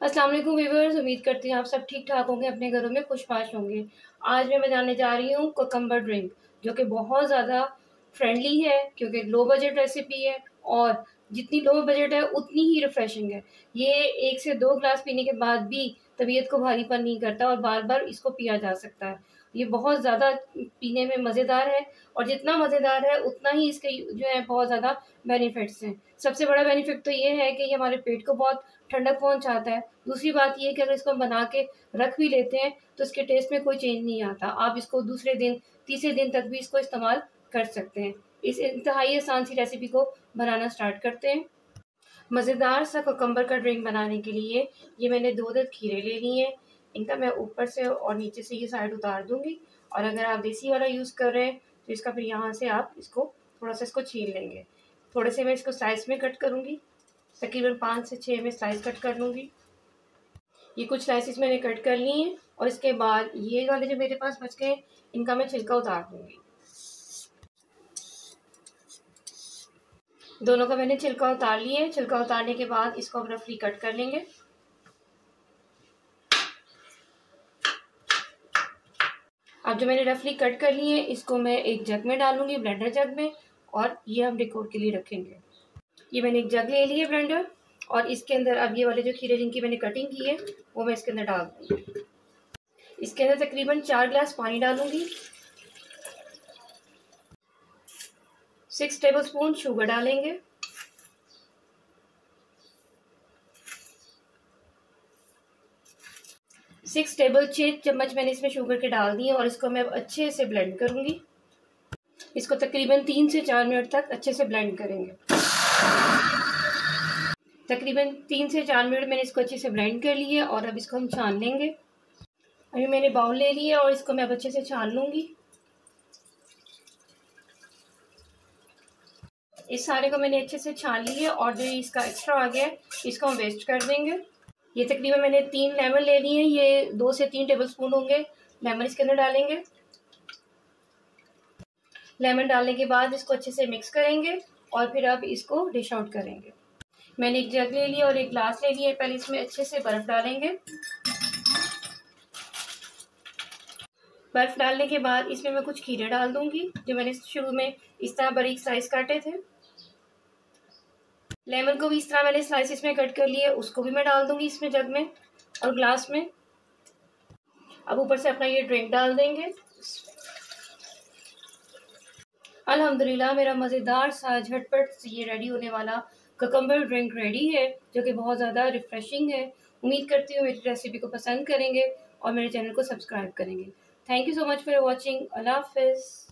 अस्सलाम वालेकुम व्यूअर्स, उम्मीद करती हूँ आप सब ठीक-ठाक होंगे, अपने घरों में खुशबाश होंगे। आज मैं बनाने जा रही हूँ कुकम्बर ड्रिंक, जो कि बहुत ज़्यादा फ्रेंडली है क्योंकि लो बजट रेसिपी है और जितनी लो बजट है उतनी ही रिफ्रेशिंग है। ये 1 से 2 ग्लास पीने के बाद भी तबीयत को भारीपन नहीं करता और बार-बार इसको पिया जा सकता है। ये बहुत ज़्यादा पीने में मज़ेदार है और जितना मज़ेदार है उतना ही इसके जो है बहुत ज़्यादा बेनिफिट्स हैं। सबसे बड़ा बेनिफिट तो ये है कि ये हमारे पेट को बहुत ठंडक पहुँचाता है। दूसरी बात ये है कि अगर इसको हम बना के रख भी लेते हैं तो इसके टेस्ट में कोई चेंज नहीं आता। आप इसको दूसरे दिन, तीसरे दिन तक भी इसको इस्तेमाल कर सकते हैं। इस इंतहाई आसान सी रेसिपी को बनाना स्टार्ट करते हैं। मज़ेदार सा कुकम्बर का ड्रिंक बनाने के लिए ये मैंने 2 अदद खीरे ले लिए हैं। इनका मैं ऊपर से और नीचे से ये साइड उतार दूँगी और अगर आप देसी वाला यूज़ कर रहे हैं तो इसका फिर यहाँ से आप इसको थोड़ा-सा इसको छील लेंगे। थोड़े से मैं इसको स्लाइस में कट करूँगी, तकरीबन 5 से 6 में स्लाइस कट कर लूँगी। ये कुछ स्लाइसेस मैंने कट कर ली हैं और इसके बाद ये वाले जो मेरे पास बच गए इनका मैं छिलका उतार दूँगी। दोनों का मैंने छिलका उतार लिया है। छिलका उतारने के बाद इसको अब रफली कट कर लेंगे। अब जो मैंने रफली कट कर लिए हैं इसको मैं एक जग में डालूंगी, ब्लेंडर जग में, और ये हम डेकोर के लिए रखेंगे। ये मैंने एक जग ले लिया ब्लेंडर और इसके अंदर अब ये वाले जो खीरे जिनकी मैंने कटिंग की है वो मैं इसके अंदर डाल दूँगी। इसके अंदर तकरीबन 4 गिलास पानी डालूंगी। 6 टेबलस्पून शुगर डालेंगे। छह चम्मच मैंने इसमें शुगर के डाल दिए और इसको मैं अब अच्छे से ब्लेंड करूंगी। इसको तकरीबन 3 से 4 मिनट तक अच्छे से ब्लेंड करेंगे। तकरीबन 3 से 4 मिनट मैंने इसको अच्छे से ब्लेंड कर लिया और अब इसको हम छान लेंगे। अभी मैंने बाउल ले लिया और इसको मैं अब अच्छे से छान लूँगी। इस सारे को मैंने अच्छे से छान लिया और जो इसका एक्स्ट्रा आ गया है इसको हम वेस्ट कर देंगे। ये तकरीबन मैंने 3 लेमन ले लिए हैं, ये 2 से 3 टेबलस्पून होंगे। लेमन इसके अंदर डालेंगे। लेमन डालने के बाद इसको अच्छे से मिक्स करेंगे और फिर अब इसको डिश आउट करेंगे। मैंने एक जग ले लिया और एक ग्लास ले लिया। पहले इसमें अच्छे से बर्फ़ डालेंगे। बर्फ़ डालने के बाद इसमें मैं कुछ खीरे डाल दूंगी जो मैंने शुरू में इस तरह बारीक स्लाइस काटे थे। लेमन को भी इस तरह मैंने स्लाइसिस में कट कर लिया, उसको भी मैं डाल दूंगी इसमें जग में और ग्लास में। अब ऊपर से अपना ये ड्रिंक डाल देंगे। अल्हम्दुलिल्लाह मेरा मज़ेदार सा झटपट से ये रेडी होने वाला कुकम्बर ड्रिंक रेडी है, जो कि बहुत ज़्यादा रिफ़्रेशिंग है। उम्मीद करती हूँ मेरी रेसिपी को पसंद करेंगे और मेरे चैनल को सब्सक्राइब करेंगे। Thank you so much for watching. Allah हाफ़िज़।